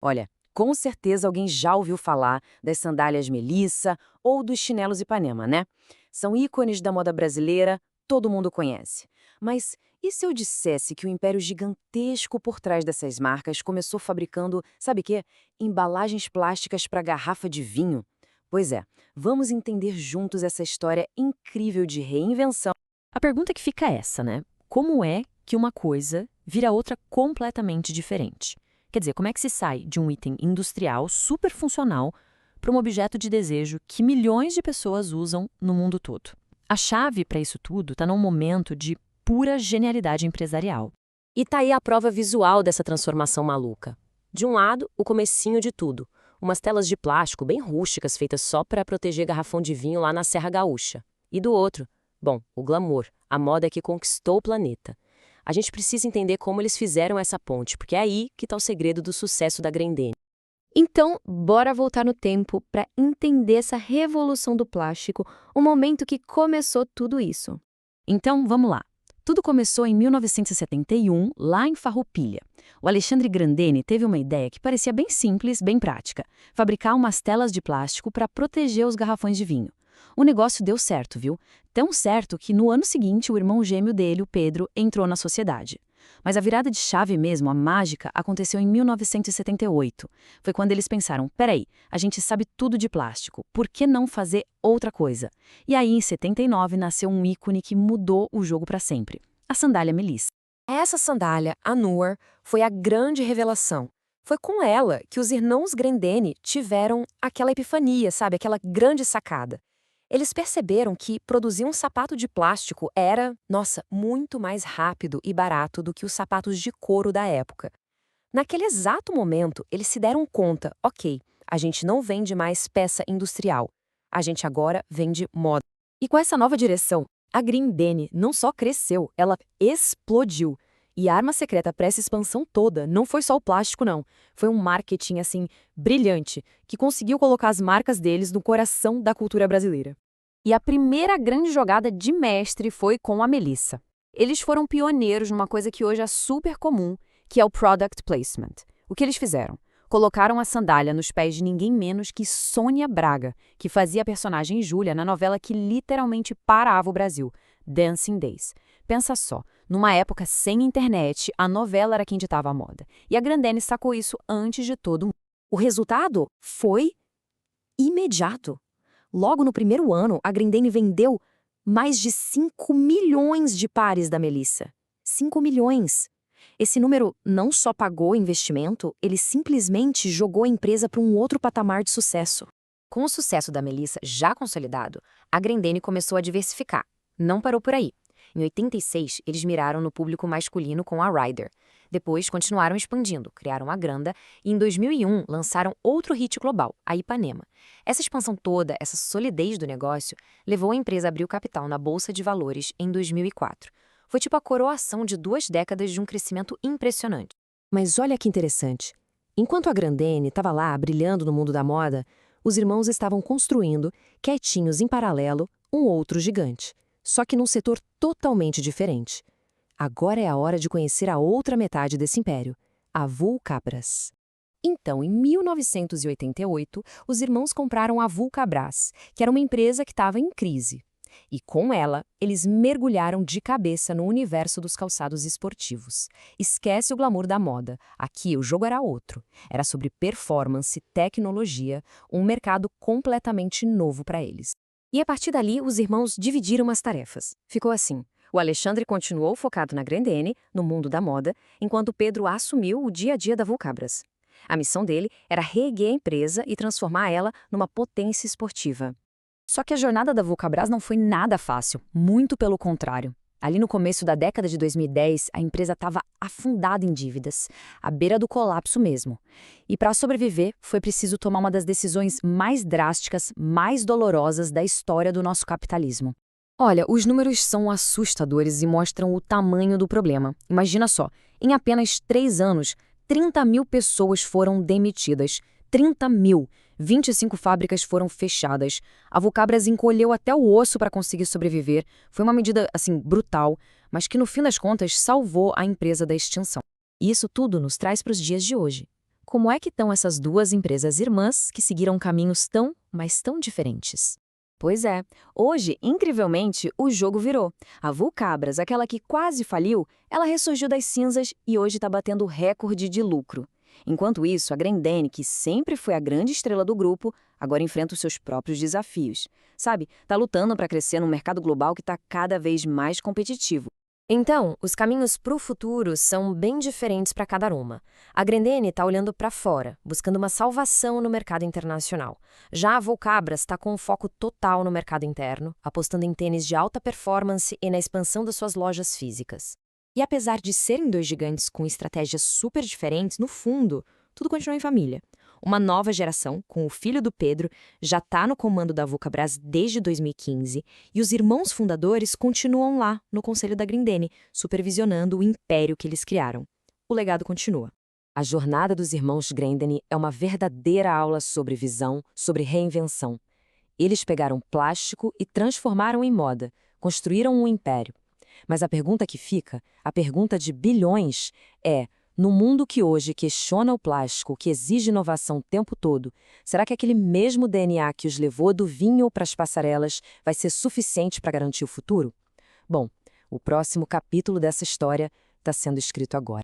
Olha, com certeza alguém já ouviu falar das sandálias Melissa ou dos chinelos Ipanema, né? São ícones da moda brasileira, todo mundo conhece. Mas e se eu dissesse que o império gigantesco por trás dessas marcas começou fabricando, sabe o quê? Embalagens plásticas para garrafa de vinho? Pois é, vamos entender juntos essa história incrível de reinvenção. A pergunta que fica é essa, né? Como é que uma coisa vira outra completamente diferente? Quer dizer, como é que se sai de um item industrial super funcional para um objeto de desejo que milhões de pessoas usam no mundo todo? A chave para isso tudo está num momento de pura genialidade empresarial. E tá aí a prova visual dessa transformação maluca. De um lado, o comecinho de tudo. Umas telas de plástico bem rústicas feitas só para proteger garrafão de vinho lá na Serra Gaúcha. E do outro, bom, o glamour, a moda que conquistou o planeta. A gente precisa entender como eles fizeram essa ponte, porque é aí que está o segredo do sucesso da Grendene. Então, bora voltar no tempo para entender essa revolução do plástico, o momento que começou tudo isso. Então, vamos lá. Tudo começou em 1971, lá em Farroupilha. O Alexandre Grandene teve uma ideia que parecia bem simples, bem prática: fabricar umas telas de plástico para proteger os garrafões de vinho. O negócio deu certo, viu? Tão certo que no ano seguinte o irmão gêmeo dele, o Pedro, entrou na sociedade. Mas a virada de chave mesmo, a mágica, aconteceu em 1978. Foi quando eles pensaram: peraí, a gente sabe tudo de plástico, por que não fazer outra coisa? E aí, em 79, nasceu um ícone que mudou o jogo para sempre: a sandália Melissa. Essa sandália, a Noor, foi a grande revelação. Foi com ela que os irmãos Grendene tiveram aquela epifania, sabe? Aquela grande sacada. Eles perceberam que produzir um sapato de plástico era, nossa, muito mais rápido e barato do que os sapatos de couro da época. Naquele exato momento, eles se deram conta, ok, a gente não vende mais peça industrial, a gente agora vende moda. E com essa nova direção, a Grendene não só cresceu, ela explodiu. E a arma secreta para essa expansão toda não foi só o plástico, não. Foi um marketing, assim, brilhante, que conseguiu colocar as marcas deles no coração da cultura brasileira. E a primeira grande jogada de mestre foi com a Melissa. Eles foram pioneiros numa coisa que hoje é super comum, que é o product placement. O que eles fizeram? Colocaram a sandália nos pés de ninguém menos que Sônia Braga, que fazia a personagem Júlia na novela que literalmente parava o Brasil, Dancing Days. Pensa só, numa época sem internet, a novela era quem ditava a moda. E a Grendene sacou isso antes de todo mundo. O resultado foi imediato. Logo no primeiro ano, a Grendene vendeu mais de 5 milhões de pares da Melissa. 5 milhões! Esse número não só pagou o investimento, ele simplesmente jogou a empresa para um outro patamar de sucesso. Com o sucesso da Melissa já consolidado, a Grendene começou a diversificar. Não parou por aí. Em 86, eles miraram no público masculino com a Ryder. Depois, continuaram expandindo, criaram a Granda e, em 2001, lançaram outro hit global, a Ipanema. Essa expansão toda, essa solidez do negócio, levou a empresa a abrir o capital na Bolsa de Valores em 2004. Foi tipo a coroação de 2 décadas de um crescimento impressionante. Mas olha que interessante. Enquanto a Grendene estava lá, brilhando no mundo da moda, os irmãos estavam construindo, quietinhos em paralelo, um outro gigante. Só que num setor totalmente diferente. Agora é a hora de conhecer a outra metade desse império, a Vulcabras. Então, em 1988, os irmãos compraram a Vulcabras, que era uma empresa que estava em crise. E com ela, eles mergulharam de cabeça no universo dos calçados esportivos. Esquece o glamour da moda. Aqui o jogo era outro. Era sobre performance, tecnologia, um mercado completamente novo para eles. E a partir dali, os irmãos dividiram as tarefas. Ficou assim. O Alexandre continuou focado na Grendene, no mundo da moda, enquanto Pedro assumiu o dia a dia da Vulcabras. A missão dele era reerguer a empresa e transformar ela numa potência esportiva. Só que a jornada da Vulcabras não foi nada fácil, muito pelo contrário. Ali no começo da década de 2010, a empresa estava afundada em dívidas, à beira do colapso mesmo. E para sobreviver, foi preciso tomar uma das decisões mais drásticas, mais dolorosas da história do nosso capitalismo. Olha, os números são assustadores e mostram o tamanho do problema. Imagina só, em apenas 3 anos, 30 mil pessoas foram demitidas. 30 mil! 25 fábricas foram fechadas. A Vulcabras encolheu até o osso para conseguir sobreviver. Foi uma medida, assim, brutal, mas que no fim das contas salvou a empresa da extinção. E isso tudo nos traz para os dias de hoje. como é que estão essas duas empresas irmãs que seguiram caminhos tão, mas tão diferentes? Pois é, hoje, incrivelmente, o jogo virou. A Vulcabras, aquela que quase faliu, ela ressurgiu das cinzas e hoje está batendo recorde de lucro. Enquanto isso, a Grendene, que sempre foi a grande estrela do grupo, agora enfrenta os seus próprios desafios. Sabe, está lutando para crescer num mercado global que está cada vez mais competitivo. Então, os caminhos para o futuro são bem diferentes para cada uma. A Grendene está olhando para fora, buscando uma salvação no mercado internacional. Já a Vulcabras está com um foco total no mercado interno, apostando em tênis de alta performance e na expansão das suas lojas físicas. E apesar de serem dois gigantes com estratégias super diferentes, no fundo, tudo continua em família. Uma nova geração, com o filho do Pedro, já está no comando da Vulcabras desde 2015 e os irmãos fundadores continuam lá, no conselho da Grendene, supervisionando o império que eles criaram. O legado continua. A jornada dos irmãos Grendene é uma verdadeira aula sobre visão, sobre reinvenção. Eles pegaram plástico e transformaram em moda, construíram um império. Mas a pergunta que fica, a pergunta de bilhões, é: no mundo que hoje questiona o plástico, que exige inovação o tempo todo, será que aquele mesmo DNA que os levou do vinho para as passarelas vai ser suficiente para garantir o futuro? Bom, o próximo capítulo dessa história está sendo escrito agora.